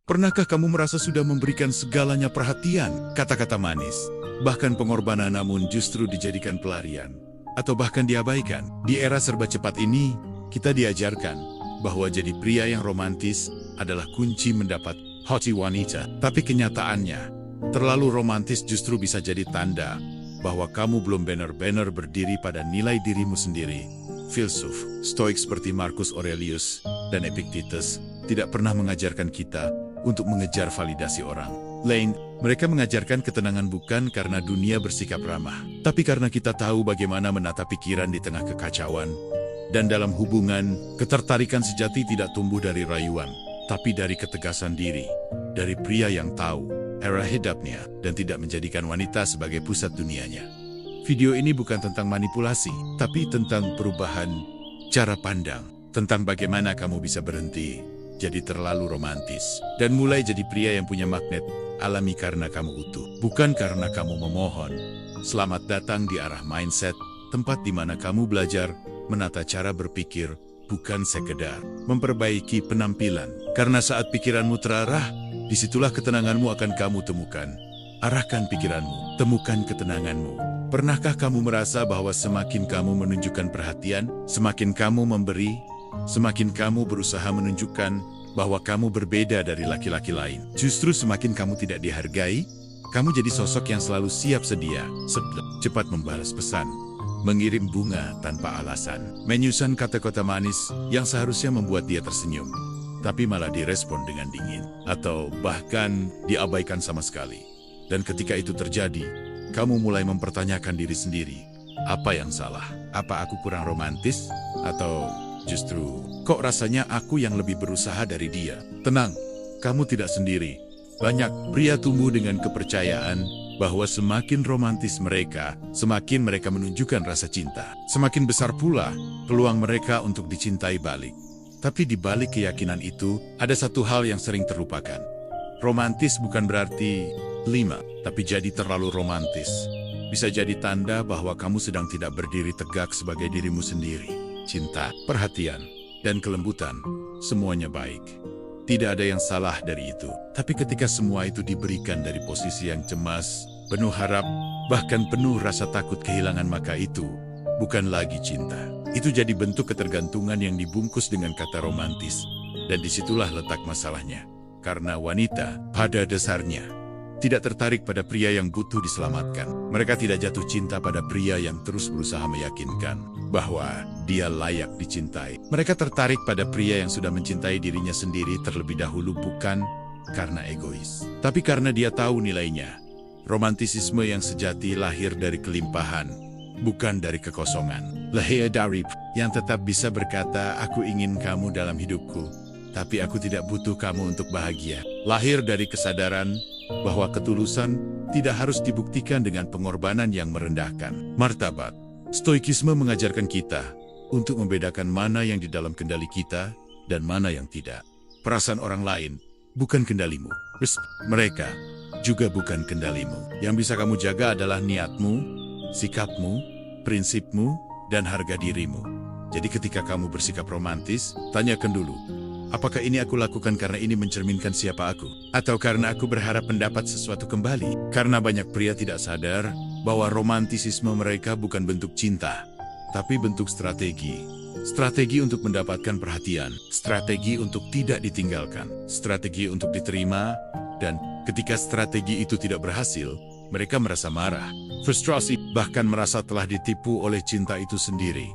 Pernahkah kamu merasa sudah memberikan segalanya perhatian, kata-kata manis, bahkan pengorbanan namun justru dijadikan pelarian, atau bahkan diabaikan? Di era serba cepat ini, kita diajarkan bahwa jadi pria yang romantis adalah kunci mendapat hati wanita. Tapi kenyataannya, terlalu romantis justru bisa jadi tanda bahwa kamu belum benar-benar berdiri pada nilai dirimu sendiri. Filsuf Stoik seperti Marcus Aurelius dan Epictetus tidak pernah mengajarkan kita untuk mengejar validasi orang lain. Mereka mengajarkan ketenangan bukan karena dunia bersikap ramah, tapi karena kita tahu bagaimana menata pikiran di tengah kekacauan. Dan dalam hubungan, ketertarikan sejati tidak tumbuh dari rayuan, tapi dari ketegasan diri, dari pria yang tahu era hidupnya dan tidak menjadikan wanita sebagai pusat dunianya. Video ini bukan tentang manipulasi, tapi tentang perubahan cara pandang, tentang bagaimana kamu bisa berhenti jadi terlalu romantis dan mulai jadi pria yang punya magnet alami karena kamu utuh, bukan karena kamu memohon. Selamat datang di Arah Mindset, tempat di mana kamu belajar menata cara berpikir, bukan sekedar memperbaiki penampilan. Karena saat pikiranmu terarah, disitulah ketenanganmu akan kamu temukan. Arahkan pikiranmu, temukan ketenanganmu. Pernahkah kamu merasa bahwa semakin kamu menunjukkan perhatian, semakin kamu memberi, semakin kamu berusaha menunjukkan bahwa kamu berbeda dari laki-laki lain, justru semakin kamu tidak dihargai? Kamu jadi sosok yang selalu siap sedia, cepat membalas pesan, mengirim bunga tanpa alasan, menyusun kata-kata manis yang seharusnya membuat dia tersenyum, tapi malah direspon dengan dingin, atau bahkan diabaikan sama sekali. Dan ketika itu terjadi, kamu mulai mempertanyakan diri sendiri, apa yang salah? Apa aku kurang romantis? Atau justru, kok rasanya aku yang lebih berusaha dari dia? Tenang, kamu tidak sendiri. Banyak pria tumbuh dengan kepercayaan bahwa semakin romantis mereka, semakin mereka menunjukkan rasa cinta. Semakin besar pula peluang mereka untuk dicintai balik. Tapi di balik keyakinan itu, ada satu hal yang sering terlupakan. Romantis bukan berarti tapi jadi terlalu romantis bisa jadi tanda bahwa kamu sedang tidak berdiri tegak sebagai dirimu sendiri. Cinta, perhatian, dan kelembutan, semuanya baik. Tidak ada yang salah dari itu. Tapi ketika semua itu diberikan dari posisi yang cemas, penuh harap, bahkan penuh rasa takut kehilangan, maka itu bukan lagi cinta. Itu jadi bentuk ketergantungan yang dibungkus dengan kata romantis. Dan disitulah letak masalahnya. Karena wanita, pada dasarnya, tidak tertarik pada pria yang butuh diselamatkan. Mereka tidak jatuh cinta pada pria yang terus berusaha meyakinkan bahwa dia layak dicintai. Mereka tertarik pada pria yang sudah mencintai dirinya sendiri terlebih dahulu, bukan karena egois, tapi karena dia tahu nilainya. Romantisisme yang sejati lahir dari kelimpahan, bukan dari kekosongan. Lahir dari yang tetap bisa berkata, aku ingin kamu dalam hidupku, tapi aku tidak butuh kamu untuk bahagia. Lahir dari kesadaran bahwa ketulusan tidak harus dibuktikan dengan pengorbanan yang merendahkan martabat. Stoikisme mengajarkan kita untuk membedakan mana yang di dalam kendali kita dan mana yang tidak. Perasaan orang lain bukan kendalimu. Mereka juga bukan kendalimu. Yang bisa kamu jaga adalah niatmu, sikapmu, prinsipmu, dan harga dirimu. Jadi ketika kamu bersikap romantis, tanyakan dulu, apakah ini aku lakukan karena ini mencerminkan siapa aku? Atau karena aku berharap mendapat sesuatu kembali? Karena banyak pria tidak sadar bahwa romantisisme mereka bukan bentuk cinta, tapi bentuk strategi. Strategi untuk mendapatkan perhatian, strategi untuk tidak ditinggalkan, strategi untuk diterima, dan ketika strategi itu tidak berhasil, mereka merasa marah, frustrasi, bahkan merasa telah ditipu oleh cinta itu sendiri.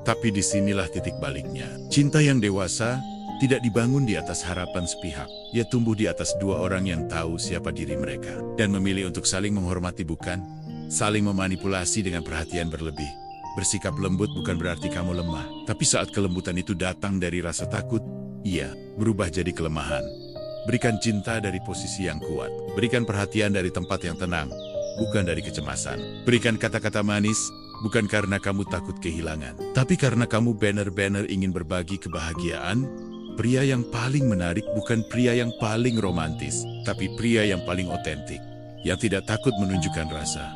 Tapi disinilah titik baliknya. Cinta yang dewasa tidak dibangun di atas harapan sepihak. Ia tumbuh di atas dua orang yang tahu siapa diri mereka dan memilih untuk saling menghormati, bukan saling memanipulasi dengan perhatian berlebih. Bersikap lembut bukan berarti kamu lemah, tapi saat kelembutan itu datang dari rasa takut, ia berubah jadi kelemahan. Berikan cinta dari posisi yang kuat. Berikan perhatian dari tempat yang tenang, bukan dari kecemasan. Berikan kata-kata manis, bukan karena kamu takut kehilangan, tapi karena kamu benar-benar ingin berbagi kebahagiaan. Pria yang paling menarik bukan pria yang paling romantis, tapi pria yang paling otentik, yang tidak takut menunjukkan rasa,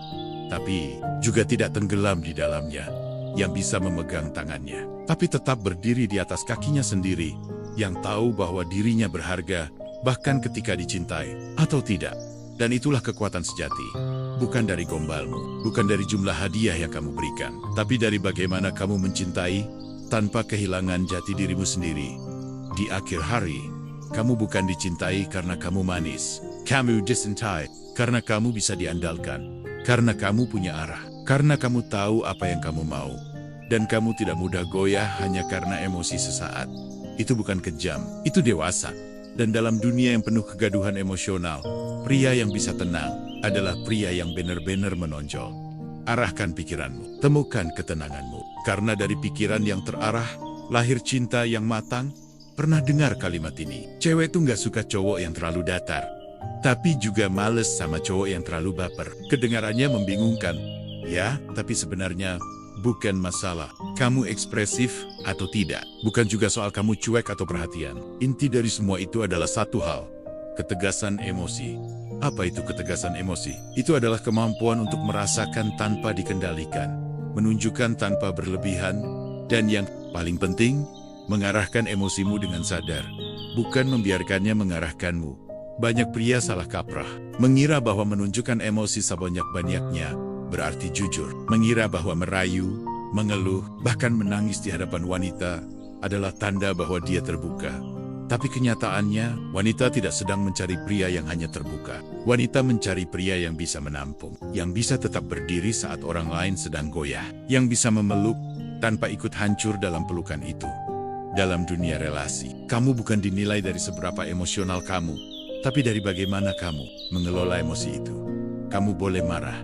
tapi juga tidak tenggelam di dalamnya, yang bisa memegang tangannya, tapi tetap berdiri di atas kakinya sendiri, yang tahu bahwa dirinya berharga, bahkan ketika dicintai atau tidak. Dan itulah kekuatan sejati. Bukan dari gombalmu, bukan dari jumlah hadiah yang kamu berikan, tapi dari bagaimana kamu mencintai tanpa kehilangan jati dirimu sendiri. Di akhir hari, kamu bukan dicintai karena kamu manis. Kamu dicintai karena kamu bisa diandalkan, karena kamu punya arah, karena kamu tahu apa yang kamu mau. Dan kamu tidak mudah goyah hanya karena emosi sesaat. Itu bukan kejam, itu dewasa. Dan dalam dunia yang penuh kegaduhan emosional, pria yang bisa tenang adalah pria yang benar-benar menonjol. Arahkan pikiranmu, temukan ketenanganmu. Karena dari pikiran yang terarah, lahir cinta yang matang. Pernah dengar kalimat ini? Cewek tuh nggak suka cowok yang terlalu datar, tapi juga males sama cowok yang terlalu baper. Kedengarannya membingungkan, ya, tapi sebenarnya bukan masalah kamu ekspresif atau tidak. Bukan juga soal kamu cuek atau perhatian. Inti dari semua itu adalah satu hal, ketegasan emosi. Apa itu ketegasan emosi? Itu adalah kemampuan untuk merasakan tanpa dikendalikan, menunjukkan tanpa berlebihan, dan yang paling penting, mengarahkan emosimu dengan sadar, bukan membiarkannya mengarahkanmu. Banyak pria salah kaprah, mengira bahwa menunjukkan emosi sebanyak-banyaknya berarti jujur, mengira bahwa merayu, mengeluh, bahkan menangis di hadapan wanita adalah tanda bahwa dia terbuka. Tapi kenyataannya, wanita tidak sedang mencari pria yang hanya terbuka. Wanita mencari pria yang bisa menampung, yang bisa tetap berdiri saat orang lain sedang goyah, yang bisa memeluk tanpa ikut hancur dalam pelukan itu. Dalam dunia relasi, kamu bukan dinilai dari seberapa emosional kamu, tapi dari bagaimana kamu mengelola emosi itu. Kamu boleh marah,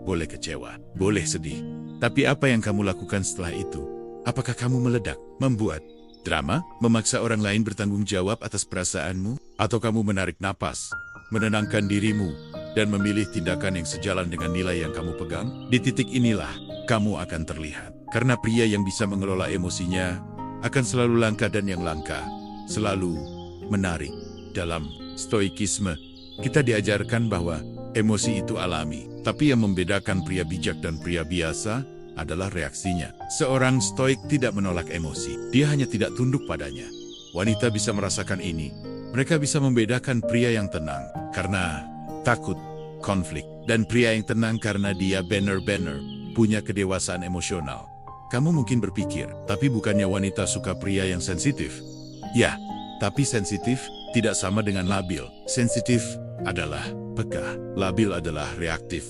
boleh kecewa, boleh sedih. Tapi apa yang kamu lakukan setelah itu? Apakah kamu meledak, membuat drama, memaksa orang lain bertanggung jawab atas perasaanmu? Atau kamu menarik napas, menenangkan dirimu, dan memilih tindakan yang sejalan dengan nilai yang kamu pegang? Di titik inilah, kamu akan terlihat. Karena pria yang bisa mengelola emosinya akan selalu langka, dan yang langka selalu menarik. Dalam stoikisme, kita diajarkan bahwa emosi itu alami, tapi yang membedakan pria bijak dan pria biasa adalah reaksinya. Seorang stoik tidak menolak emosi, dia hanya tidak tunduk padanya. Wanita bisa merasakan ini. Mereka bisa membedakan pria yang tenang karena takut konflik, dan pria yang tenang karena dia benar-benar punya kedewasaan emosional. Kamu mungkin berpikir, tapi bukannya wanita suka pria yang sensitif? Ya, tapi sensitif tidak sama dengan labil. Sensitif adalah peka, labil adalah reaktif,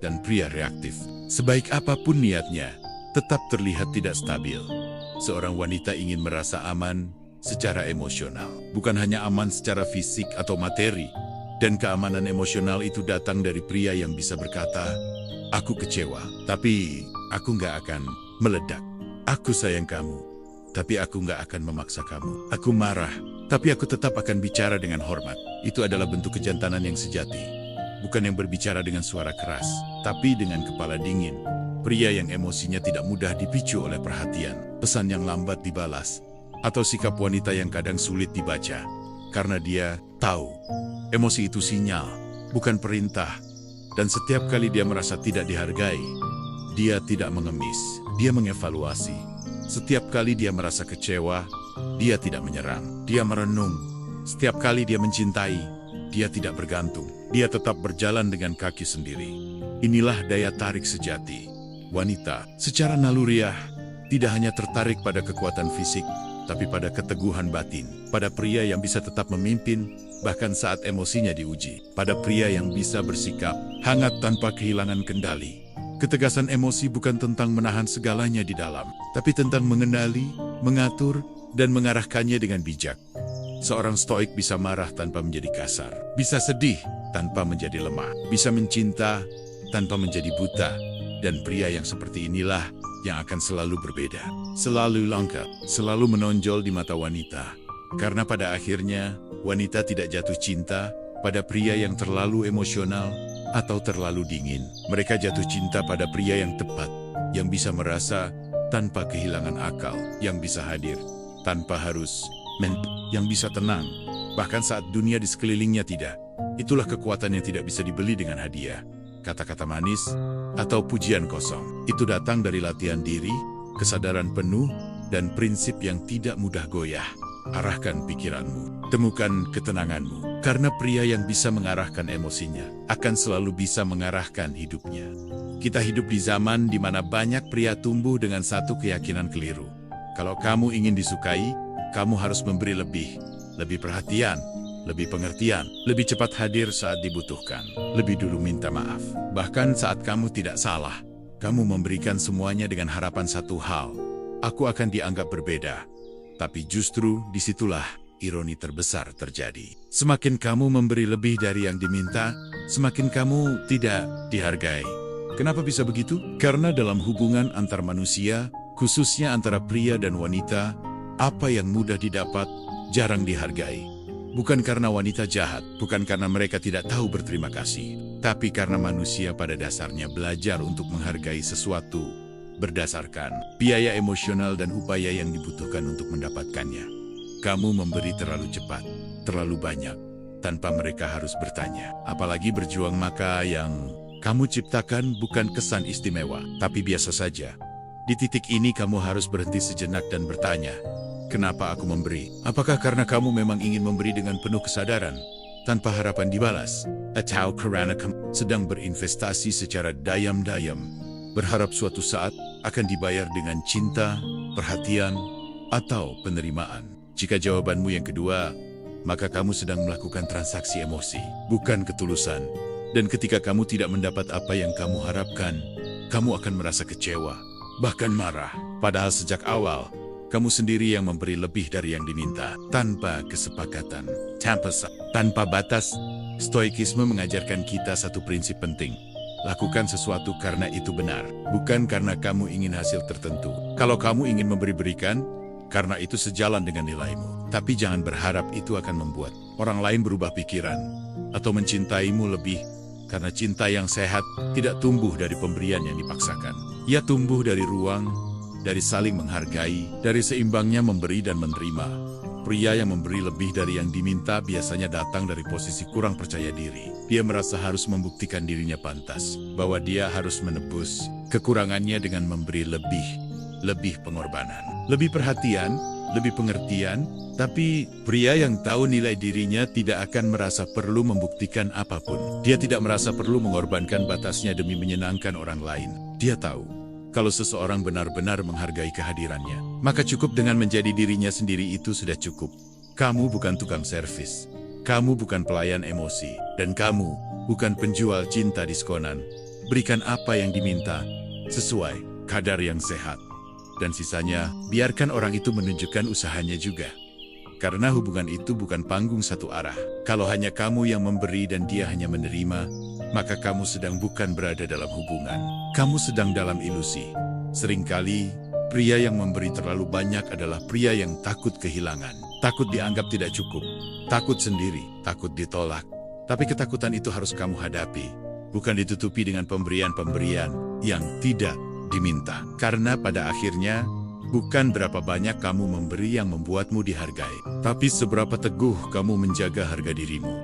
dan pria reaktif, sebaik apapun niatnya, tetap terlihat tidak stabil. Seorang wanita ingin merasa aman secara emosional, bukan hanya aman secara fisik atau materi. Dan keamanan emosional itu datang dari pria yang bisa berkata, aku kecewa, tapi aku nggak akan meledak. Aku sayang kamu, tapi aku nggak akan memaksa kamu. Aku marah, tapi aku tetap akan bicara dengan hormat. Itu adalah bentuk kejantanan yang sejati. Bukan yang berbicara dengan suara keras, tapi dengan kepala dingin. Pria yang emosinya tidak mudah dipicu oleh perhatian, pesan yang lambat dibalas, atau sikap wanita yang kadang sulit dibaca. Karena dia tahu, emosi itu sinyal, bukan perintah. Dan setiap kali dia merasa tidak dihargai, dia tidak mengemis, dia mengevaluasi. Setiap kali dia merasa kecewa, dia tidak menyerang, dia merenung. Setiap kali dia mencintai, dia tidak bergantung. Dia tetap berjalan dengan kaki sendiri. Inilah daya tarik sejati. Wanita, secara naluriah, tidak hanya tertarik pada kekuatan fisik, tapi pada keteguhan batin. Pada pria yang bisa tetap memimpin, bahkan saat emosinya diuji. Pada pria yang bisa bersikap hangat tanpa kehilangan kendali. Ketegasan emosi bukan tentang menahan segalanya di dalam, tapi tentang mengenali, mengatur, dan mengarahkannya dengan bijak. Seorang stoik bisa marah tanpa menjadi kasar, bisa sedih tanpa menjadi lemah, bisa mencinta tanpa menjadi buta. Dan pria yang seperti inilah yang akan selalu berbeda, selalu lengkap, selalu menonjol di mata wanita. Karena pada akhirnya, wanita tidak jatuh cinta pada pria yang terlalu emosional atau terlalu dingin. Mereka jatuh cinta pada pria yang tepat, yang bisa merasa tanpa kehilangan akal, yang bisa hadir tanpa harus yang bisa tenang, bahkan saat dunia di sekelilingnya tidak. Itulah kekuatan yang tidak bisa dibeli dengan hadiah, kata-kata manis, atau pujian kosong. Itu datang dari latihan diri, kesadaran penuh, dan prinsip yang tidak mudah goyah. Arahkan pikiranmu, Temukan ketenanganmu, karena pria yang bisa mengarahkan emosinya akan selalu bisa mengarahkan hidupnya. Kita hidup di zaman di mana banyak pria tumbuh dengan satu keyakinan keliru. Kalau kamu ingin disukai, kamu harus memberi lebih perhatian, lebih pengertian, lebih cepat hadir saat dibutuhkan, lebih dulu minta maaf. Bahkan saat kamu tidak salah, kamu memberikan semuanya dengan harapan satu hal, aku akan dianggap berbeda. Tapi justru disitulah ironi terbesar terjadi. Semakin kamu memberi lebih dari yang diminta, semakin kamu tidak dihargai. Kenapa bisa begitu? Karena dalam hubungan antar manusia, khususnya antara pria dan wanita, apa yang mudah didapat, jarang dihargai. Bukan karena wanita jahat, bukan karena mereka tidak tahu berterima kasih, tapi karena manusia pada dasarnya belajar untuk menghargai sesuatu berdasarkan biaya emosional dan upaya yang dibutuhkan untuk mendapatkannya. Kamu memberi terlalu cepat, terlalu banyak, tanpa mereka harus bertanya. Apalagi berjuang, maka yang kamu ciptakan bukan kesan istimewa, tapi biasa saja. Di titik ini kamu harus berhenti sejenak dan bertanya, kenapa aku memberi? Apakah karena kamu memang ingin memberi dengan penuh kesadaran, tanpa harapan dibalas? Atau karena kamu sedang berinvestasi secara dayam-dayam, berharap suatu saat akan dibayar dengan cinta, perhatian, atau penerimaan? Jika jawabanmu yang kedua, maka kamu sedang melakukan transaksi emosi, bukan ketulusan. Dan ketika kamu tidak mendapat apa yang kamu harapkan, kamu akan merasa kecewa, bahkan marah. Padahal sejak awal, kamu sendiri yang memberi lebih dari yang diminta, tanpa kesepakatan, tanpa batas. Stoikisme mengajarkan kita satu prinsip penting. Lakukan sesuatu karena itu benar, bukan karena kamu ingin hasil tertentu. Kalau kamu ingin berikan, karena itu sejalan dengan nilaimu. Tapi jangan berharap itu akan membuat orang lain berubah pikiran atau mencintaimu lebih, karena cinta yang sehat tidak tumbuh dari pemberian yang dipaksakan. Ia tumbuh dari ruang, dari saling menghargai, dari seimbangnya memberi dan menerima. Pria yang memberi lebih dari yang diminta biasanya datang dari posisi kurang percaya diri. Dia merasa harus membuktikan dirinya pantas, bahwa dia harus menebus kekurangannya dengan memberi lebih pengorbanan, lebih perhatian, lebih pengertian. Tapi pria yang tahu nilai dirinya tidak akan merasa perlu membuktikan apapun. Dia tidak merasa perlu mengorbankan batasnya demi menyenangkan orang lain. Dia tahu, kalau seseorang benar-benar menghargai kehadirannya, maka cukup dengan menjadi dirinya sendiri itu sudah cukup. Kamu bukan tukang servis, kamu bukan pelayan emosi, dan kamu bukan penjual cinta diskonan. Berikan apa yang diminta, sesuai kadar yang sehat. Dan sisanya, biarkan orang itu menunjukkan usahanya juga. Karena hubungan itu bukan panggung satu arah. Kalau hanya kamu yang memberi dan dia hanya menerima, maka kamu sedang bukan berada dalam hubungan. Kamu sedang dalam ilusi. Seringkali, pria yang memberi terlalu banyak adalah pria yang takut kehilangan. Takut dianggap tidak cukup. Takut sendiri, takut ditolak. Tapi ketakutan itu harus kamu hadapi. Bukan ditutupi dengan pemberian-pemberian yang tidak diminta. Karena pada akhirnya, bukan berapa banyak kamu memberi yang membuatmu dihargai, tapi seberapa teguh kamu menjaga harga dirimu.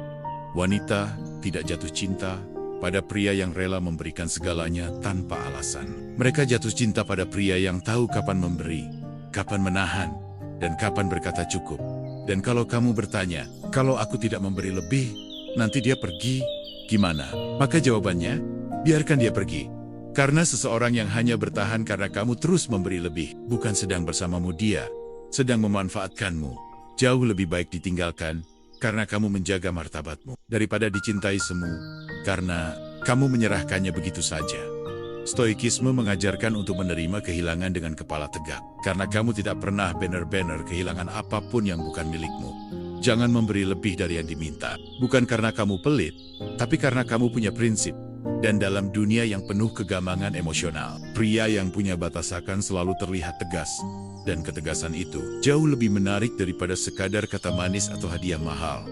Wanita tidak jatuh cinta pada pria yang rela memberikan segalanya tanpa alasan. Mereka jatuh cinta pada pria yang tahu kapan memberi, kapan menahan, dan kapan berkata cukup. Dan kalau kamu bertanya, kalau aku tidak memberi lebih, nanti dia pergi, gimana? Maka jawabannya, biarkan dia pergi. Karena seseorang yang hanya bertahan karena kamu terus memberi lebih, bukan sedang bersamamu, dia sedang memanfaatkanmu. Jauh lebih baik ditinggalkan, karena kamu menjaga martabatmu, daripada dicintai semu, karena kamu menyerahkannya begitu saja. Stoikisme mengajarkan untuk menerima kehilangan dengan kepala tegak, karena kamu tidak pernah benar-benar kehilangan apapun yang bukan milikmu. Jangan memberi lebih dari yang diminta, bukan karena kamu pelit, tapi karena kamu punya prinsip. Dan dalam dunia yang penuh kegamangan emosional, pria yang punya batas akan selalu terlihat tegas. Dan ketegasan itu jauh lebih menarik daripada sekadar kata manis atau hadiah mahal.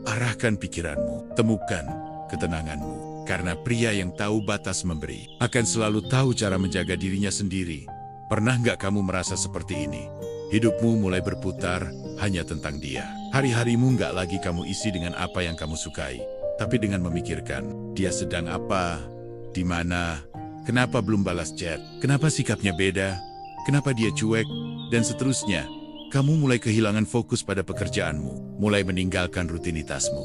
Arahkan pikiranmu, temukan ketenanganmu. Karena pria yang tahu batas memberi akan selalu tahu cara menjaga dirinya sendiri. Pernah nggak kamu merasa seperti ini? Hidupmu mulai berputar hanya tentang dia. Hari-harimu nggak lagi kamu isi dengan apa yang kamu sukai, tapi dengan memikirkan, dia sedang apa, di mana, kenapa belum balas chat, kenapa sikapnya beda, kenapa dia cuek, dan seterusnya. Kamu mulai kehilangan fokus pada pekerjaanmu, mulai meninggalkan rutinitasmu,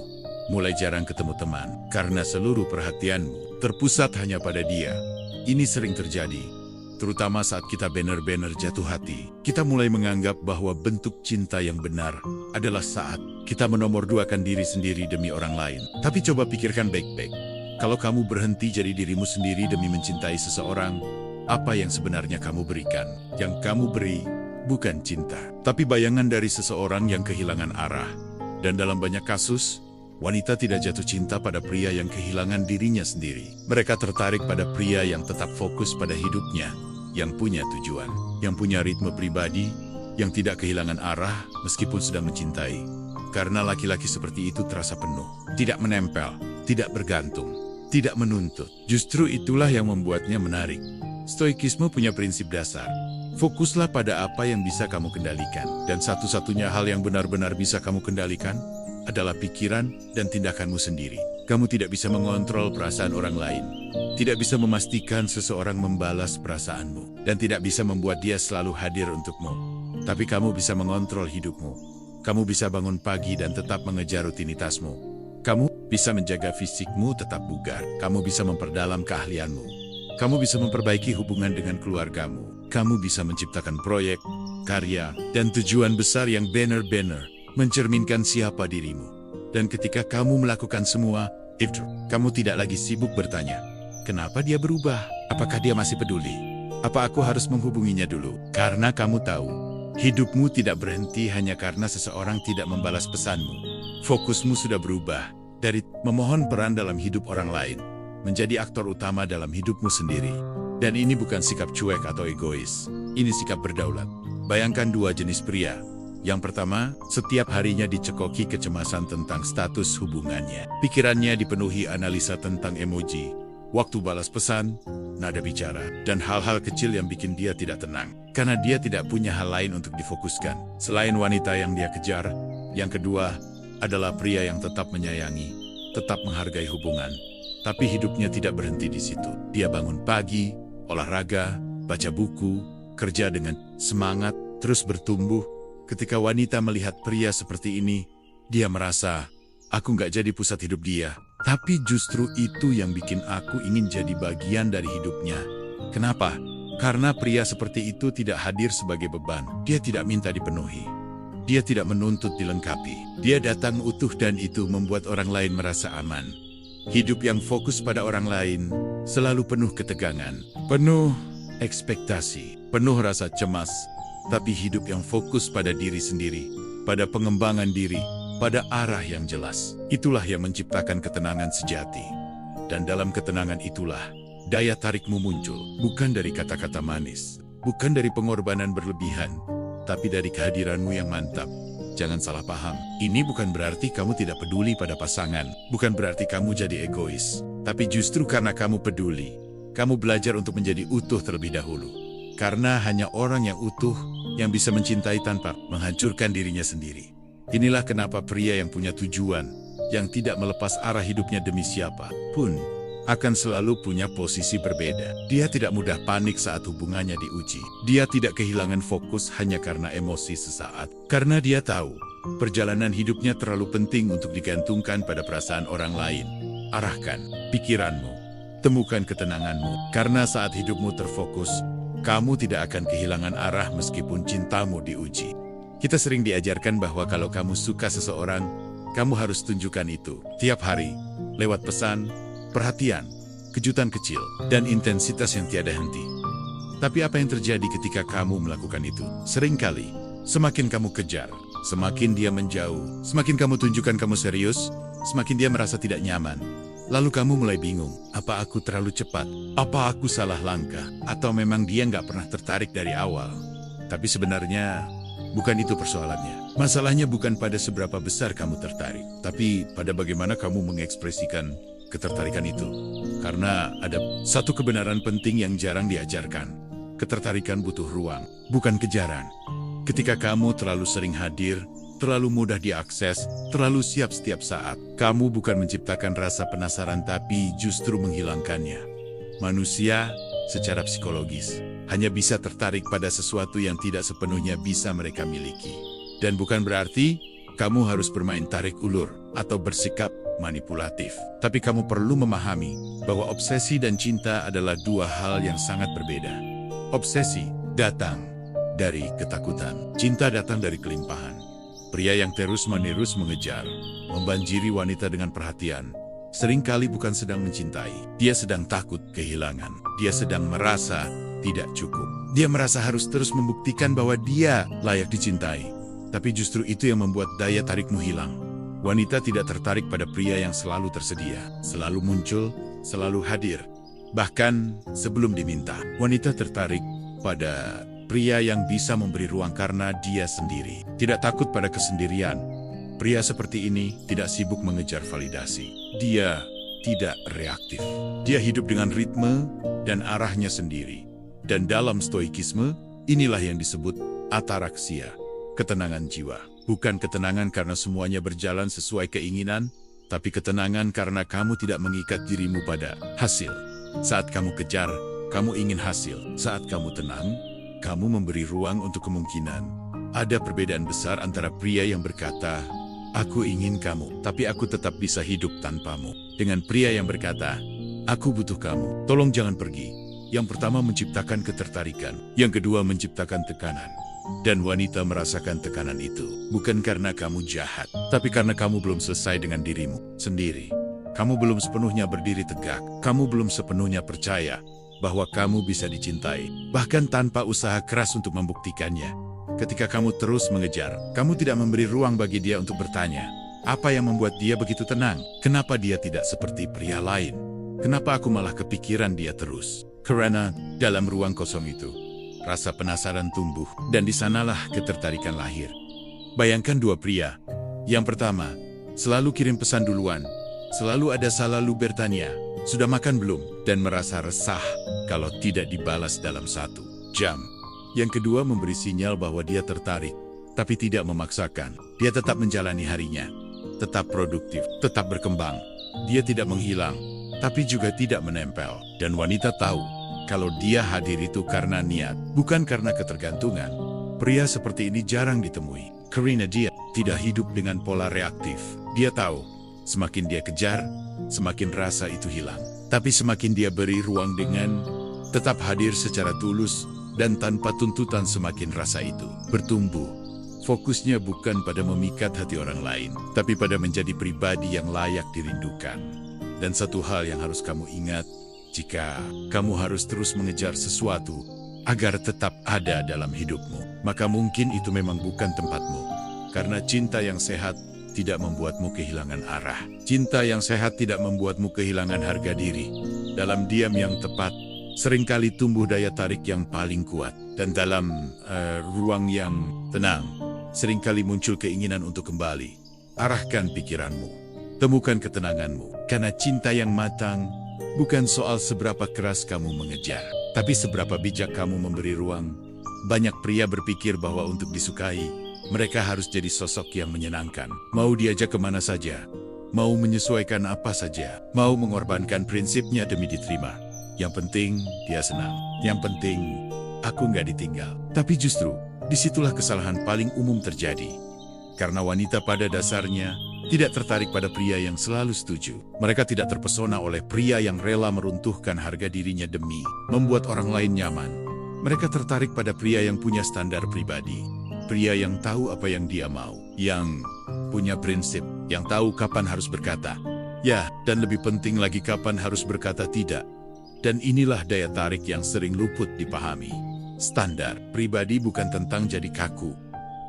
mulai jarang ketemu teman, karena seluruh perhatianmu terpusat hanya pada dia. Ini sering terjadi, terutama saat kita benar-benar jatuh hati. Kita mulai menganggap bahwa bentuk cinta yang benar adalah saat kita menomorduakan diri sendiri demi orang lain. Tapi coba pikirkan baik-baik. Kalau kamu berhenti jadi dirimu sendiri demi mencintai seseorang, apa yang sebenarnya kamu berikan? Yang kamu beri bukan cinta, tapi bayangan dari seseorang yang kehilangan arah. Dan dalam banyak kasus, wanita tidak jatuh cinta pada pria yang kehilangan dirinya sendiri. Mereka tertarik pada pria yang tetap fokus pada hidupnya, yang punya tujuan, yang punya ritme pribadi, yang tidak kehilangan arah meskipun sedang mencintai. Karena laki-laki seperti itu terasa penuh, tidak menempel, tidak bergantung, tidak menuntut. Justru itulah yang membuatnya menarik. Stoikisme punya prinsip dasar. Fokuslah pada apa yang bisa kamu kendalikan. Dan satu-satunya hal yang benar-benar bisa kamu kendalikan adalah pikiran dan tindakanmu sendiri. Kamu tidak bisa mengontrol perasaan orang lain. Tidak bisa memastikan seseorang membalas perasaanmu. Dan tidak bisa membuat dia selalu hadir untukmu. Tapi kamu bisa mengontrol hidupmu. Kamu bisa bangun pagi dan tetap mengejar rutinitasmu. Kamu bisa menjaga fisikmu tetap bugar. Kamu bisa memperdalam keahlianmu. Kamu bisa memperbaiki hubungan dengan keluargamu. Kamu bisa menciptakan proyek, karya, dan tujuan besar yang benar-benar mencerminkan siapa dirimu. Dan ketika kamu melakukan semua, kamu tidak lagi sibuk bertanya, kenapa dia berubah? Apakah dia masih peduli? Apa aku harus menghubunginya dulu? Karena kamu tahu, hidupmu tidak berhenti hanya karena seseorang tidak membalas pesanmu. Fokusmu sudah berubah dari memohon peran dalam hidup orang lain, menjadi aktor utama dalam hidupmu sendiri. Dan ini bukan sikap cuek atau egois, ini sikap berdaulat. Bayangkan dua jenis pria. Yang pertama, setiap harinya dicekoki kecemasan tentang status hubungannya. Pikirannya dipenuhi analisa tentang emoji, waktu balas pesan, nada bicara, dan hal-hal kecil yang bikin dia tidak tenang. Karena dia tidak punya hal lain untuk difokuskan selain wanita yang dia kejar. Yang kedua adalah pria yang tetap menyayangi, tetap menghargai hubungan, tapi hidupnya tidak berhenti di situ. Dia bangun pagi, olahraga, baca buku, kerja dengan semangat, terus bertumbuh. Ketika wanita melihat pria seperti ini, dia merasa, aku nggak jadi pusat hidup dia. Tapi justru itu yang bikin aku ingin jadi bagian dari hidupnya. Kenapa? Karena pria seperti itu tidak hadir sebagai beban. Dia tidak minta dipenuhi. Dia tidak menuntut dilengkapi. Dia datang utuh dan itu membuat orang lain merasa aman. Hidup yang fokus pada orang lain selalu penuh ketegangan, penuh ekspektasi, penuh rasa cemas. Tapi hidup yang fokus pada diri sendiri, pada pengembangan diri, pada arah yang jelas, itulah yang menciptakan ketenangan sejati. Dan dalam ketenangan itulah daya tarikmu muncul, bukan dari kata-kata manis, bukan dari pengorbanan berlebihan, tapi dari kehadiranmu yang mantap. Jangan salah paham, ini bukan berarti kamu tidak peduli pada pasangan, bukan berarti kamu jadi egois. Tapi justru karena kamu peduli, kamu belajar untuk menjadi utuh terlebih dahulu. Karena hanya orang yang utuh yang bisa mencintai tanpa menghancurkan dirinya sendiri. Inilah kenapa pria yang punya tujuan, yang tidak melepas arah hidupnya demi siapa pun, akan selalu punya posisi berbeda. Dia tidak mudah panik saat hubungannya diuji. Dia tidak kehilangan fokus hanya karena emosi sesaat. Karena dia tahu, perjalanan hidupnya terlalu penting untuk digantungkan pada perasaan orang lain. Arahkan pikiranmu, temukan ketenanganmu. Karena saat hidupmu terfokus, kamu tidak akan kehilangan arah meskipun cintamu diuji. Kita sering diajarkan bahwa kalau kamu suka seseorang, kamu harus tunjukkan itu tiap hari, lewat pesan, perhatian, kejutan kecil, dan intensitas yang tiada henti. Tapi apa yang terjadi ketika kamu melakukan itu? Seringkali, semakin kamu kejar, semakin dia menjauh, semakin kamu tunjukkan kamu serius, semakin dia merasa tidak nyaman. Lalu kamu mulai bingung, apa aku terlalu cepat? Apa aku salah langkah? Atau memang dia nggak pernah tertarik dari awal? Tapi sebenarnya, bukan itu persoalannya. Masalahnya bukan pada seberapa besar kamu tertarik, tapi pada bagaimana kamu mengekspresikan ketertarikan itu. Karena ada satu kebenaran penting yang jarang diajarkan. Ketertarikan butuh ruang, bukan kejaran. Ketika kamu terlalu sering hadir, terlalu mudah diakses, terlalu siap setiap saat, kamu bukan menciptakan rasa penasaran tapi justru menghilangkannya. Manusia, secara psikologis, hanya bisa tertarik pada sesuatu yang tidak sepenuhnya bisa mereka miliki. Dan bukan berarti kamu harus bermain tarik ulur atau bersikap manipulatif. Tapi kamu perlu memahami bahwa obsesi dan cinta adalah dua hal yang sangat berbeda. Obsesi datang dari ketakutan. Cinta datang dari kelimpahan. Pria yang terus-menerus mengejar, membanjiri wanita dengan perhatian, seringkali bukan sedang mencintai. Dia sedang takut kehilangan. Dia sedang merasa tidak cukup. Dia merasa harus terus membuktikan bahwa dia layak dicintai. Tapi justru itu yang membuat daya tarikmu hilang. Wanita tidak tertarik pada pria yang selalu tersedia, selalu muncul, selalu hadir. Bahkan sebelum diminta, wanita tertarik pada pria yang bisa memberi ruang karena dia sendiri. Tidak takut pada kesendirian. Pria seperti ini tidak sibuk mengejar validasi. Dia tidak reaktif. Dia hidup dengan ritme dan arahnya sendiri. Dan dalam stoikisme, inilah yang disebut ataraksia, ketenangan jiwa. Bukan ketenangan karena semuanya berjalan sesuai keinginan, tapi ketenangan karena kamu tidak mengikat dirimu pada hasil. Saat kamu kejar, kamu ingin hasil. Saat kamu tenang, kamu memberi ruang untuk kemungkinan. Ada perbedaan besar antara pria yang berkata, "Aku ingin kamu, tapi aku tetap bisa hidup tanpamu." Dengan pria yang berkata, "Aku butuh kamu, tolong jangan pergi." Yang pertama menciptakan ketertarikan, yang kedua menciptakan tekanan. Dan wanita merasakan tekanan itu, bukan karena kamu jahat, tapi karena kamu belum selesai dengan dirimu sendiri. Kamu belum sepenuhnya berdiri tegak, kamu belum sepenuhnya percaya bahwa kamu bisa dicintai, bahkan tanpa usaha keras untuk membuktikannya. Ketika kamu terus mengejar, kamu tidak memberi ruang bagi dia untuk bertanya, apa yang membuat dia begitu tenang? Kenapa dia tidak seperti pria lain? Kenapa aku malah kepikiran dia terus? Karena dalam ruang kosong itu, rasa penasaran tumbuh, dan di sanalah ketertarikan lahir. Bayangkan dua pria. Yang pertama, selalu kirim pesan duluan. Selalu ada selalu bertanya, "Sudah makan belum?" Dan merasa resah kalau tidak dibalas dalam 1 jam. Yang kedua memberi sinyal bahwa dia tertarik, tapi tidak memaksakan. Dia tetap menjalani harinya, tetap produktif, tetap berkembang. Dia tidak menghilang, tapi juga tidak menempel. Dan wanita tahu kalau dia hadir itu karena niat, bukan karena ketergantungan. Pria seperti ini jarang ditemui, karena dia tidak hidup dengan pola reaktif. Dia tahu, semakin dia kejar, semakin rasa itu hilang. Tapi semakin dia beri ruang dengan tetap hadir secara tulus dan tanpa tuntutan, semakin rasa itu bertumbuh. Fokusnya bukan pada memikat hati orang lain, tapi pada menjadi pribadi yang layak dirindukan. Dan satu hal yang harus kamu ingat, jika kamu harus terus mengejar sesuatu agar tetap ada dalam hidupmu, maka mungkin itu memang bukan tempatmu. Karena cinta yang sehat tidak membuatmu kehilangan arah. Cinta yang sehat tidak membuatmu kehilangan harga diri. Dalam diam yang tepat, seringkali tumbuh daya tarik yang paling kuat. Dan dalam ruang yang tenang, seringkali muncul keinginan untuk kembali. Arahkan pikiranmu, temukan ketenanganmu. Karena cinta yang matang bukan soal seberapa keras kamu mengejar, tapi seberapa bijak kamu memberi ruang. Banyak pria berpikir bahwa untuk disukai, mereka harus jadi sosok yang menyenangkan. Mau diajak kemana saja, mau menyesuaikan apa saja, mau mengorbankan prinsipnya demi diterima. Yang penting dia senang, yang penting aku nggak ditinggal. Tapi justru, disitulah kesalahan paling umum terjadi. Karena wanita pada dasarnya tidak tertarik pada pria yang selalu setuju. Mereka tidak terpesona oleh pria yang rela meruntuhkan harga dirinya demi membuat orang lain nyaman. Mereka tertarik pada pria yang punya standar pribadi. Pria yang tahu apa yang dia mau, yang punya prinsip, yang tahu kapan harus berkata ya, dan lebih penting lagi kapan harus berkata tidak. Dan inilah daya tarik yang sering luput dipahami. Standar pribadi bukan tentang jadi kaku,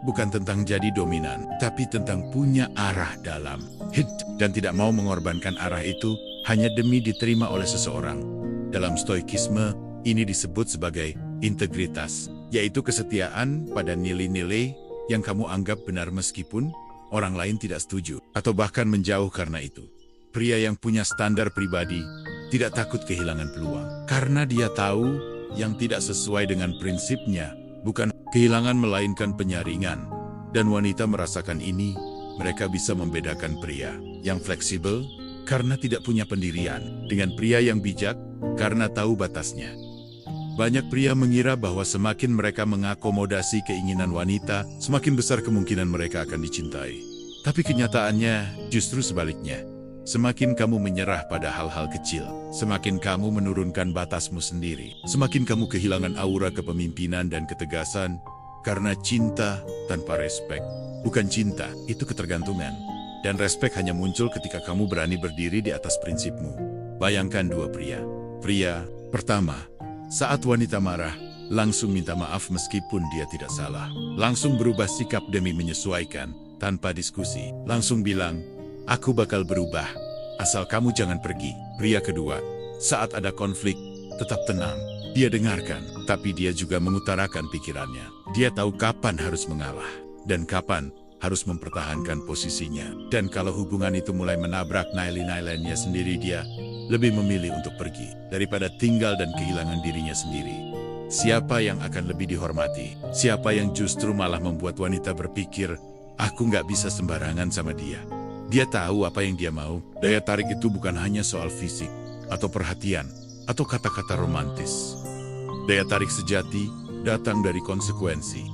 bukan tentang jadi dominan, tapi tentang punya arah dalam hidup dan tidak mau mengorbankan arah itu hanya demi diterima oleh seseorang. Dalam stoikisme, ini disebut sebagai integritas, yaitu kesetiaan pada nilai-nilai yang kamu anggap benar meskipun orang lain tidak setuju atau bahkan menjauh karena itu. Pria yang punya standar pribadi tidak takut kehilangan peluang, karena dia tahu yang tidak sesuai dengan prinsipnya bukan kehilangan melainkan penyaringan. Dan wanita merasakan ini, mereka bisa membedakan pria yang fleksibel karena tidak punya pendirian dengan pria yang bijak karena tahu batasnya. Banyak pria mengira bahwa semakin mereka mengakomodasi keinginan wanita, semakin besar kemungkinan mereka akan dicintai. Tapi kenyataannya justru sebaliknya. Semakin kamu menyerah pada hal-hal kecil, semakin kamu menurunkan batasmu sendiri, semakin kamu kehilangan aura kepemimpinan dan ketegasan, karena cinta tanpa respek. Bukan cinta, itu ketergantungan. Dan respek hanya muncul ketika kamu berani berdiri di atas prinsipmu. Bayangkan dua pria. Pria pertama, saat wanita marah, langsung minta maaf meskipun dia tidak salah. Langsung berubah sikap demi menyesuaikan, tanpa diskusi. Langsung bilang, aku bakal berubah, asal kamu jangan pergi. Pria kedua, saat ada konflik, tetap tenang. Dia dengarkan, tapi dia juga mengutarakan pikirannya. Dia tahu kapan harus mengalah, dan kapan harus mempertahankan posisinya. Dan kalau hubungan itu mulai menabrak nilai-nilainya sendiri, dia lebih memilih untuk pergi daripada tinggal dan kehilangan dirinya sendiri. Siapa yang akan lebih dihormati? Siapa yang justru malah membuat wanita berpikir, aku nggak bisa sembarangan sama dia. Dia tahu apa yang dia mau. Daya tarik itu bukan hanya soal fisik, atau perhatian, atau kata-kata romantis. Daya tarik sejati datang dari konsekuensi.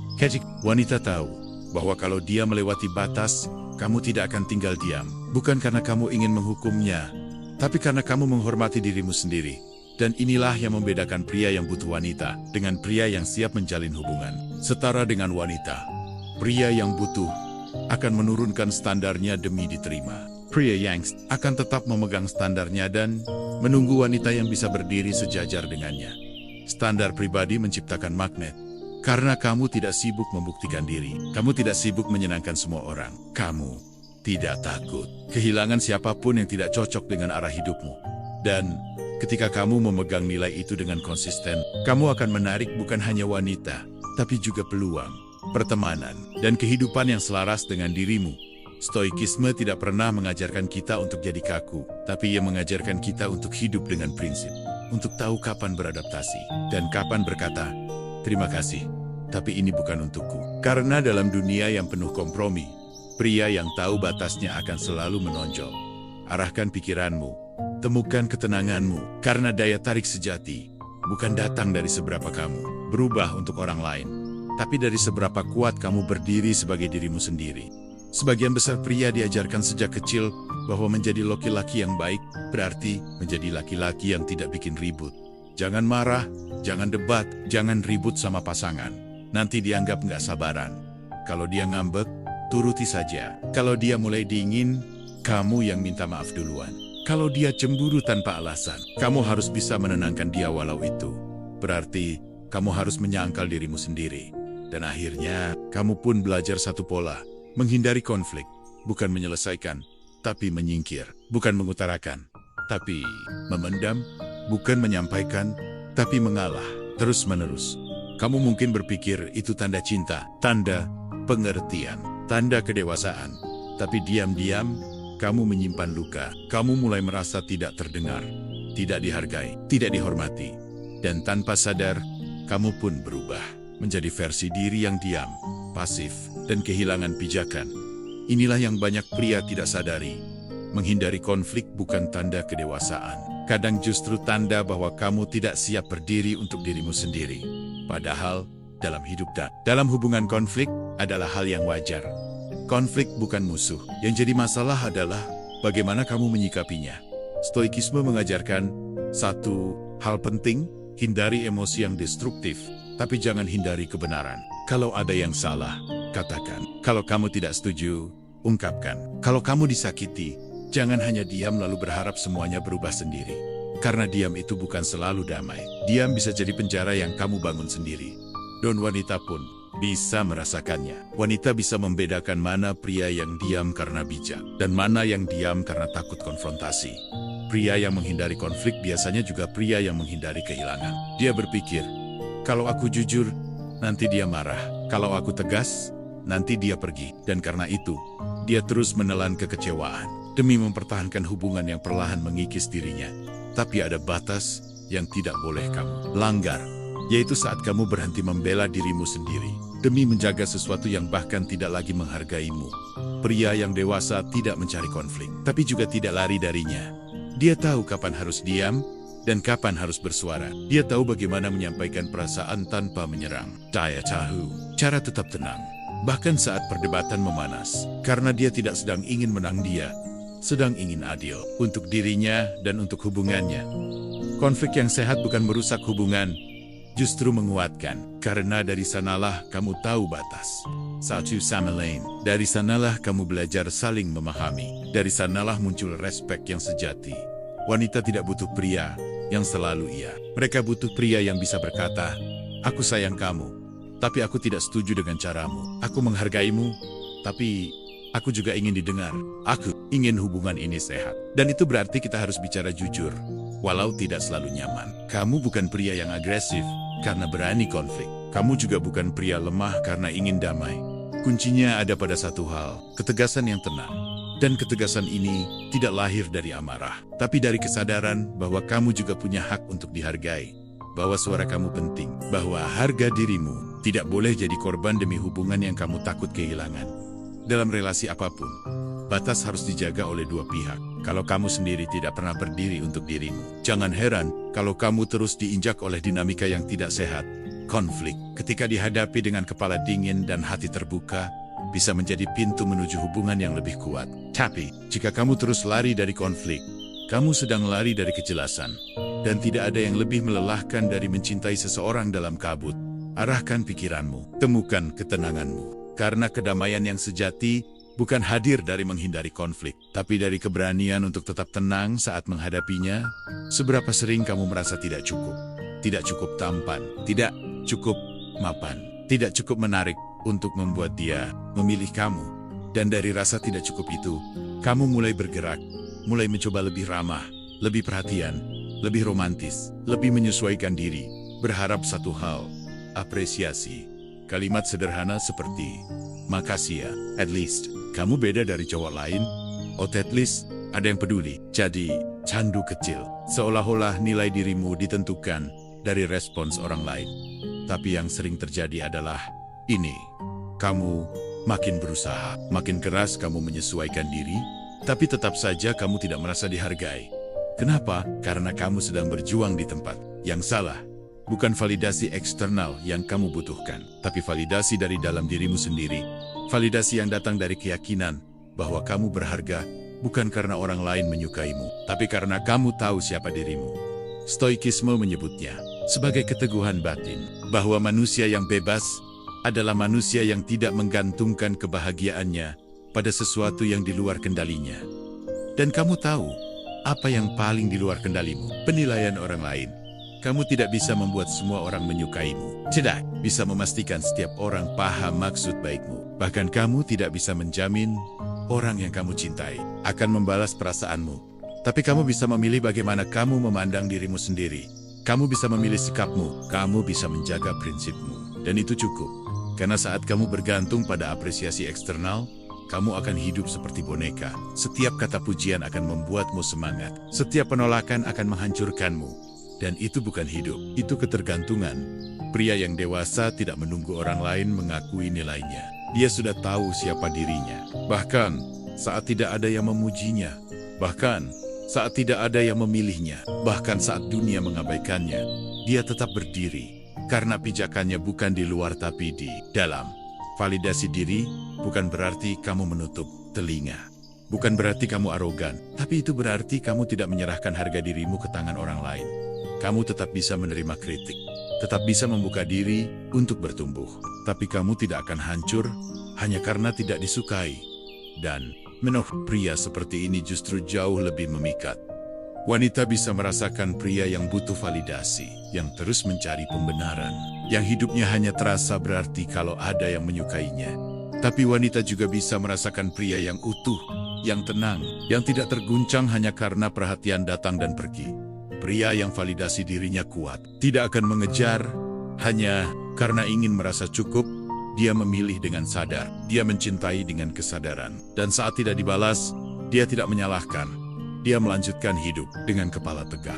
Wanita tahu bahwa kalau dia melewati batas, kamu tidak akan tinggal diam. Bukan karena kamu ingin menghukumnya, tapi karena kamu menghormati dirimu sendiri. Dan inilah yang membedakan pria yang butuh wanita dengan pria yang siap menjalin hubungan. Setara dengan wanita, pria yang butuh akan menurunkan standarnya demi diterima. Pria yang akan tetap memegang standarnya dan menunggu wanita yang bisa berdiri sejajar dengannya. Standar pribadi menciptakan magnet. Karena kamu tidak sibuk membuktikan diri, kamu tidak sibuk menyenangkan semua orang. Kamu tidak takut kehilangan siapapun yang tidak cocok dengan arah hidupmu. Dan ketika kamu memegang nilai itu dengan konsisten, kamu akan menarik bukan hanya wanita, tapi juga peluang, pertemanan, dan kehidupan yang selaras dengan dirimu. Stoikisme tidak pernah mengajarkan kita untuk jadi kaku, tapi ia mengajarkan kita untuk hidup dengan prinsip, untuk tahu kapan beradaptasi, dan kapan berkata, terima kasih, tapi ini bukan untukku. Karena dalam dunia yang penuh kompromi, pria yang tahu batasnya akan selalu menonjol. Arahkan pikiranmu, temukan ketenanganmu, karena daya tarik sejati bukan datang dari seberapa kamu berubah untuk orang lain, tapi dari seberapa kuat kamu berdiri sebagai dirimu sendiri. Sebagian besar pria diajarkan sejak kecil bahwa menjadi laki-laki yang baik berarti menjadi laki-laki yang tidak bikin ribut. Jangan marah, jangan debat, jangan ribut sama pasangan. Nanti dianggap nggak sabaran. Kalau dia ngambek, turuti saja. Kalau dia mulai dingin, kamu yang minta maaf duluan. Kalau dia cemburu tanpa alasan, kamu harus bisa menenangkan dia walau itu berarti kamu harus menyangkal dirimu sendiri. Dan akhirnya, kamu pun belajar satu pola. Menghindari konflik, bukan menyelesaikan, tapi menyingkir. Bukan mengutarakan, tapi memendam. Bukan menyampaikan, tapi mengalah terus-menerus. Kamu mungkin berpikir itu tanda cinta, tanda pengertian, tanda kedewasaan. Tapi diam-diam, kamu menyimpan luka. Kamu mulai merasa tidak terdengar, tidak dihargai, tidak dihormati. Dan tanpa sadar, kamu pun berubah menjadi versi diri yang diam, pasif, dan kehilangan pijakan. Inilah yang banyak pria tidak sadari. Menghindari konflik bukan tanda kedewasaan. Kadang justru tanda bahwa kamu tidak siap berdiri untuk dirimu sendiri. Padahal, dalam hidup dan dalam hubungan konflik adalah hal yang wajar. Konflik bukan musuh. Yang jadi masalah adalah bagaimana kamu menyikapinya. Stoikisme mengajarkan satu hal penting, hindari emosi yang destruktif, tapi jangan hindari kebenaran. Kalau ada yang salah, katakan. Kalau kamu tidak setuju, ungkapkan. Kalau kamu disakiti, jangan hanya diam lalu berharap semuanya berubah sendiri. Karena diam itu bukan selalu damai. Diam bisa jadi penjara yang kamu bangun sendiri. Dan wanita pun bisa merasakannya. Wanita bisa membedakan mana pria yang diam karena bijak, dan mana yang diam karena takut konfrontasi. Pria yang menghindari konflik biasanya juga pria yang menghindari kehilangan. Dia berpikir, kalau aku jujur, nanti dia marah. Kalau aku tegas, nanti dia pergi. Dan karena itu, dia terus menelan kekecewaan demi mempertahankan hubungan yang perlahan mengikis dirinya. Tapi ada batas yang tidak boleh kamu langgar, yaitu saat kamu berhenti membela dirimu sendiri demi menjaga sesuatu yang bahkan tidak lagi menghargaimu. Pria yang dewasa tidak mencari konflik, tapi juga tidak lari darinya. Dia tahu kapan harus diam, dan kapan harus bersuara. Dia tahu bagaimana menyampaikan perasaan tanpa menyerang. Dia tahu cara tetap tenang, bahkan saat perdebatan memanas. Karena dia tidak sedang ingin menang, dia sedang ingin adil untuk dirinya dan untuk hubungannya. Konflik yang sehat bukan merusak hubungan, justru menguatkan. Karena dari sanalah kamu tahu batas satu sama lain. Dari sanalah kamu belajar saling memahami. Dari sanalah muncul respek yang sejati. Wanita tidak butuh pria yang selalu iya. Mereka butuh pria yang bisa berkata, "Aku sayang kamu, tapi aku tidak setuju dengan caramu. Aku menghargaimu, tapi aku juga ingin didengar. Aku ingin hubungan ini sehat." Dan itu berarti kita harus bicara jujur, walau tidak selalu nyaman. Kamu bukan pria yang agresif karena berani konflik. Kamu juga bukan pria lemah karena ingin damai. Kuncinya ada pada satu hal, ketegasan yang tenang. Dan ketegasan ini tidak lahir dari amarah, tapi dari kesadaran bahwa kamu juga punya hak untuk dihargai. Bahwa suara kamu penting, bahwa harga dirimu tidak boleh jadi korban demi hubungan yang kamu takut kehilangan. Dalam relasi apapun, batas harus dijaga oleh dua pihak. Kalau kamu sendiri tidak pernah berdiri untuk dirimu, jangan heran kalau kamu terus diinjak oleh dinamika yang tidak sehat. Konflik, ketika dihadapi dengan kepala dingin dan hati terbuka, bisa menjadi pintu menuju hubungan yang lebih kuat. Tapi, jika kamu terus lari dari konflik, kamu sedang lari dari kejelasan. Dan tidak ada yang lebih melelahkan dari mencintai seseorang dalam kabut. Arahkan pikiranmu, temukan ketenanganmu. Karena kedamaian yang sejati bukan hadir dari menghindari konflik, tapi dari keberanian untuk tetap tenang saat menghadapinya. Seberapa sering kamu merasa tidak cukup tampan, tidak cukup mapan, tidak cukup menarik untuk membuat dia memilih kamu. Dan dari rasa tidak cukup itu, kamu mulai bergerak, mulai mencoba lebih ramah, lebih perhatian, lebih romantis, lebih menyesuaikan diri, berharap satu hal, apresiasi. Kalimat sederhana seperti, "Makasih ya, at least kamu beda dari cowok lain. Oh, at least ada yang peduli." Jadi, candu kecil, seolah-olah nilai dirimu ditentukan dari respons orang lain. Tapi yang sering terjadi adalah ini. Kamu makin berusaha, makin keras kamu menyesuaikan diri, tapi tetap saja kamu tidak merasa dihargai. Kenapa? Karena kamu sedang berjuang di tempat yang salah. Bukan validasi eksternal yang kamu butuhkan, tapi validasi dari dalam dirimu sendiri. Validasi yang datang dari keyakinan bahwa kamu berharga bukan karena orang lain menyukaimu, tapi karena kamu tahu siapa dirimu. Stoikisme menyebutnya sebagai keteguhan batin, bahwa manusia yang bebas adalah manusia yang tidak menggantungkan kebahagiaannya pada sesuatu yang di luar kendalinya. Dan kamu tahu apa yang paling di luar kendalimu? Penilaian orang lain. Kamu tidak bisa membuat semua orang menyukaimu. Tidak bisa memastikan setiap orang paham maksud baikmu. Bahkan kamu tidak bisa menjamin orang yang kamu cintai akan membalas perasaanmu. Tapi kamu bisa memilih bagaimana kamu memandang dirimu sendiri. Kamu bisa memilih sikapmu. Kamu bisa menjaga prinsipmu. Dan itu cukup. Karena saat kamu bergantung pada apresiasi eksternal, kamu akan hidup seperti boneka. Setiap kata pujian akan membuatmu semangat. Setiap penolakan akan menghancurkanmu. Dan itu bukan hidup, itu ketergantungan. Pria yang dewasa tidak menunggu orang lain mengakui nilainya. Dia sudah tahu siapa dirinya. Bahkan saat tidak ada yang memujinya. Bahkan saat tidak ada yang memilihnya. Bahkan saat dunia mengabaikannya. Dia tetap berdiri. Karena pijakannya bukan di luar tapi di dalam. Validasi diri bukan berarti kamu menutup telinga. Bukan berarti kamu arogan. Tapi itu berarti kamu tidak menyerahkan harga dirimu ke tangan orang lain. Kamu tetap bisa menerima kritik, tetap bisa membuka diri untuk bertumbuh. Tapi kamu tidak akan hancur hanya karena tidak disukai. Dan pria seperti ini justru jauh lebih memikat. Wanita bisa merasakan pria yang butuh validasi, yang terus mencari pembenaran, yang hidupnya hanya terasa berarti kalau ada yang menyukainya. Tapi wanita juga bisa merasakan pria yang utuh, yang tenang, yang tidak terguncang hanya karena perhatian datang dan pergi. Pria yang validasi dirinya kuat, tidak akan mengejar hanya karena ingin merasa cukup. Dia memilih dengan sadar, dia mencintai dengan kesadaran. Dan saat tidak dibalas, dia tidak menyalahkan. Dia melanjutkan hidup dengan kepala tegak.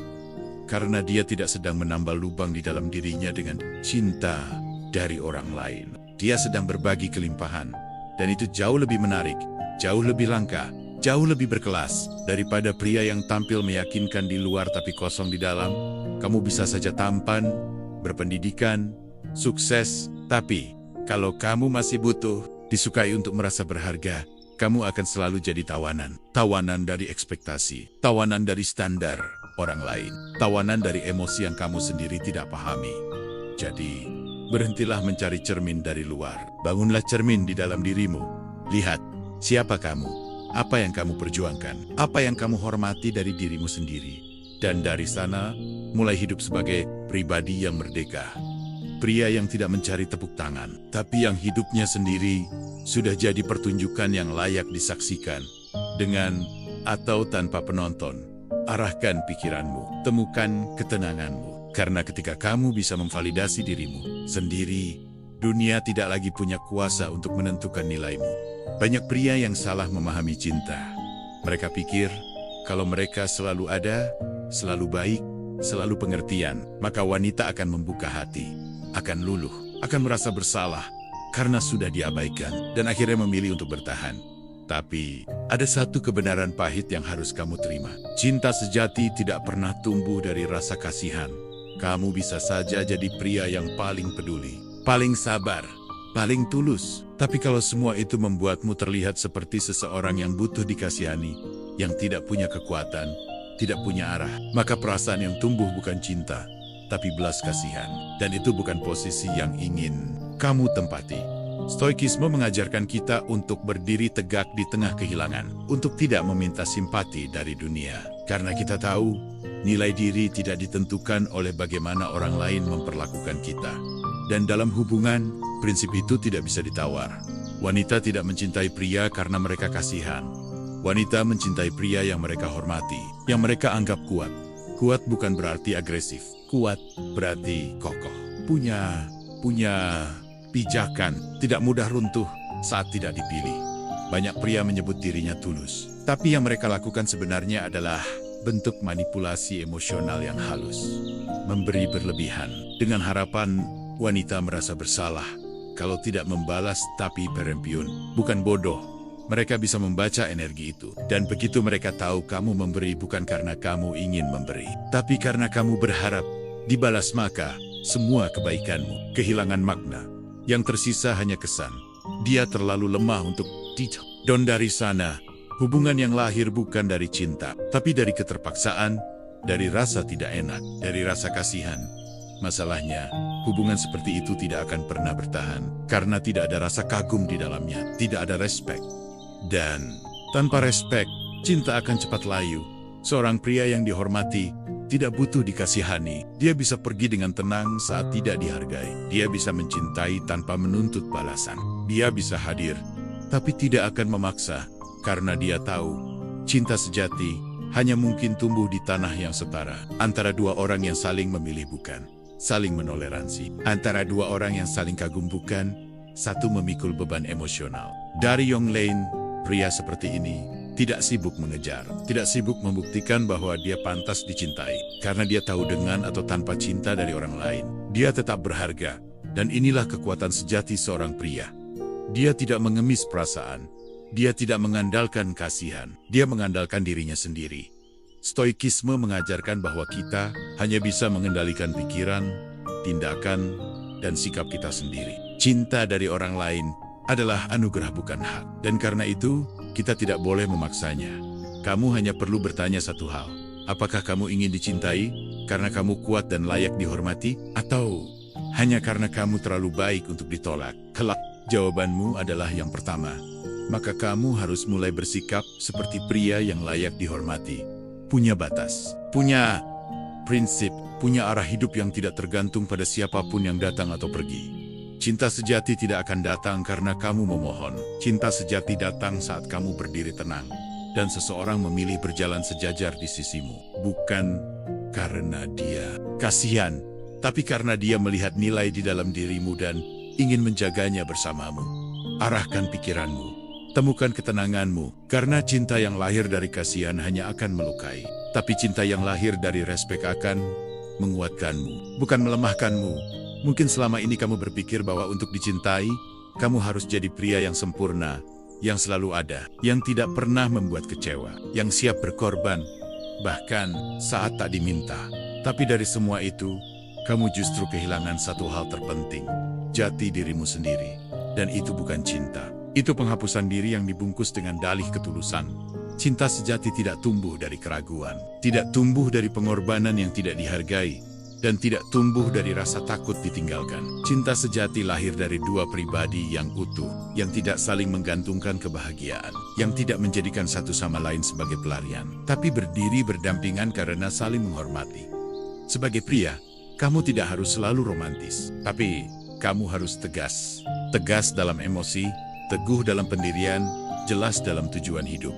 Karena dia tidak sedang menambal lubang di dalam dirinya dengan cinta dari orang lain. Dia sedang berbagi kelimpahan. Dan itu jauh lebih menarik, jauh lebih langka, jauh lebih berkelas daripada pria yang tampil meyakinkan di luar tapi kosong di dalam. Kamu bisa saja tampan, berpendidikan, sukses, tapi kalau kamu masih butuh disukai untuk merasa berharga, kamu akan selalu jadi tawanan. Tawanan dari ekspektasi, tawanan dari standar orang lain, tawanan dari emosi yang kamu sendiri tidak pahami. Jadi, berhentilah mencari cermin dari luar. Bangunlah cermin di dalam dirimu. Lihat, siapa kamu? Apa yang kamu perjuangkan? Apa yang kamu hormati dari dirimu sendiri? Dan dari sana, mulai hidup sebagai pribadi yang merdeka. Pria yang tidak mencari tepuk tangan, tapi yang hidupnya sendiri sudah jadi pertunjukan yang layak disaksikan. Dengan atau tanpa penonton, arahkan pikiranmu, temukan ketenanganmu. Karena ketika kamu bisa memvalidasi dirimu sendiri, dunia tidak lagi punya kuasa untuk menentukan nilaimu. Banyak pria yang salah memahami cinta. Mereka pikir, kalau mereka selalu ada, selalu baik, selalu pengertian, maka wanita akan membuka hati, akan luluh, akan merasa bersalah, karena sudah diabaikan, dan akhirnya memilih untuk bertahan. Tapi, ada satu kebenaran pahit yang harus kamu terima. Cinta sejati tidak pernah tumbuh dari rasa kasihan. Kamu bisa saja jadi pria yang paling peduli, paling sabar, paling tulus. Tapi kalau semua itu membuatmu terlihat seperti seseorang yang butuh dikasihani, yang tidak punya kekuatan, tidak punya arah, maka perasaan yang tumbuh bukan cinta, tapi belas kasihan. Dan itu bukan posisi yang ingin kamu tempati. Stoikisme mengajarkan kita untuk berdiri tegak di tengah kehilangan, untuk tidak meminta simpati dari dunia. Karena kita tahu, nilai diri tidak ditentukan oleh bagaimana orang lain memperlakukan kita. Dan dalam hubungan, prinsip itu tidak bisa ditawar. Wanita tidak mencintai pria karena mereka kasihan. Wanita mencintai pria yang mereka hormati, yang mereka anggap kuat. Kuat bukan berarti agresif. Kuat berarti kokoh. Punya pijakan, tidak mudah runtuh saat tidak dipilih. Banyak pria menyebut dirinya tulus, tapi yang mereka lakukan sebenarnya adalah bentuk manipulasi emosional yang halus. Memberi berlebihan, dengan harapan wanita merasa bersalah kalau tidak membalas, tapi perempuan bukan bodoh. Mereka bisa membaca energi itu, dan begitu mereka tahu kamu memberi bukan karena kamu ingin memberi, tapi karena kamu berharap dibalas, maka semua kebaikanmu kehilangan makna. Yang tersisa hanya kesan. Dia terlalu lemah untuk tidak. Dan dari sana, hubungan yang lahir bukan dari cinta, tapi dari keterpaksaan, dari rasa tidak enak, dari rasa kasihan. Masalahnya, hubungan seperti itu tidak akan pernah bertahan, karena tidak ada rasa kagum di dalamnya, tidak ada respek. Dan tanpa respek, cinta akan cepat layu. Seorang pria yang dihormati tidak butuh dikasihani. Dia bisa pergi dengan tenang saat tidak dihargai. Dia bisa mencintai tanpa menuntut balasan. Dia bisa hadir, tapi tidak akan memaksa, karena dia tahu cinta sejati hanya mungkin tumbuh di tanah yang setara. Antara dua orang yang saling memilih bukan saling menoleransi. Antara dua orang yang saling kagum bukan satu memikul beban emosional. Dari Young Lane, pria seperti ini tidak sibuk mengejar, tidak sibuk membuktikan bahwa dia pantas dicintai. Karena dia tahu dengan atau tanpa cinta dari orang lain, dia tetap berharga. Dan inilah kekuatan sejati seorang pria. Dia tidak mengemis perasaan. Dia tidak mengandalkan kasihan. Dia mengandalkan dirinya sendiri. Stoikisme mengajarkan bahwa kita hanya bisa mengendalikan pikiran, tindakan, dan sikap kita sendiri. Cinta dari orang lain adalah anugerah bukan hak. Dan karena itu, kita tidak boleh memaksanya. Kamu hanya perlu bertanya satu hal. Apakah kamu ingin dicintai karena kamu kuat dan layak dihormati? Atau hanya karena kamu terlalu baik untuk ditolak? Kelak, jawabanmu adalah yang pertama. Maka kamu harus mulai bersikap seperti pria yang layak dihormati. Punya batas, punya prinsip, punya arah hidup yang tidak tergantung pada siapapun yang datang atau pergi. Cinta sejati tidak akan datang karena kamu memohon. Cinta sejati datang saat kamu berdiri tenang. Dan seseorang memilih berjalan sejajar di sisimu. Bukan karena dia kasihan, tapi karena dia melihat nilai di dalam dirimu dan ingin menjaganya bersamamu. Arahkan pikiranmu, temukan ketenanganmu. Karena cinta yang lahir dari kasihan hanya akan melukai. Tapi cinta yang lahir dari respek akan menguatkanmu, bukan melemahkanmu. Mungkin selama ini kamu berpikir bahwa untuk dicintai, kamu harus jadi pria yang sempurna, yang selalu ada, yang tidak pernah membuat kecewa, yang siap berkorban, bahkan saat tak diminta. Tapi dari semua itu, kamu justru kehilangan satu hal terpenting, jati dirimu sendiri. Dan itu bukan cinta. Itu penghapusan diri yang dibungkus dengan dalih ketulusan. Cinta sejati tidak tumbuh dari keraguan, tidak tumbuh dari pengorbanan yang tidak dihargai, dan tidak tumbuh dari rasa takut ditinggalkan. Cinta sejati lahir dari dua pribadi yang utuh, yang tidak saling menggantungkan kebahagiaan, yang tidak menjadikan satu sama lain sebagai pelarian, tapi berdiri berdampingan karena saling menghormati. Sebagai pria, kamu tidak harus selalu romantis, tapi kamu harus tegas. Tegas dalam emosi, teguh dalam pendirian, jelas dalam tujuan hidup.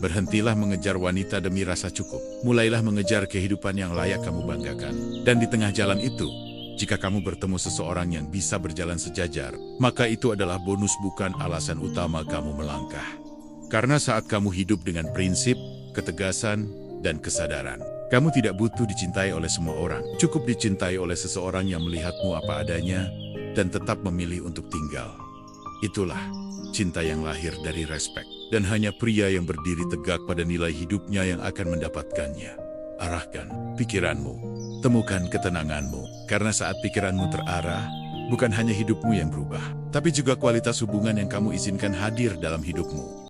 Berhentilah mengejar wanita demi rasa cukup. Mulailah mengejar kehidupan yang layak kamu banggakan. Dan di tengah jalan itu, jika kamu bertemu seseorang yang bisa berjalan sejajar, maka itu adalah bonus, bukan alasan utama kamu melangkah. Karena saat kamu hidup dengan prinsip, ketegasan, dan kesadaran, kamu tidak butuh dicintai oleh semua orang. Cukup dicintai oleh seseorang yang melihatmu apa adanya dan tetap memilih untuk tinggal. Itulah cinta yang lahir dari respek. Dan hanya pria yang berdiri tegak pada nilai hidupnya yang akan mendapatkannya. Arahkan pikiranmu, temukan ketenanganmu. Karena saat pikiranmu terarah, bukan hanya hidupmu yang berubah, tapi juga kualitas hubungan yang kamu izinkan hadir dalam hidupmu.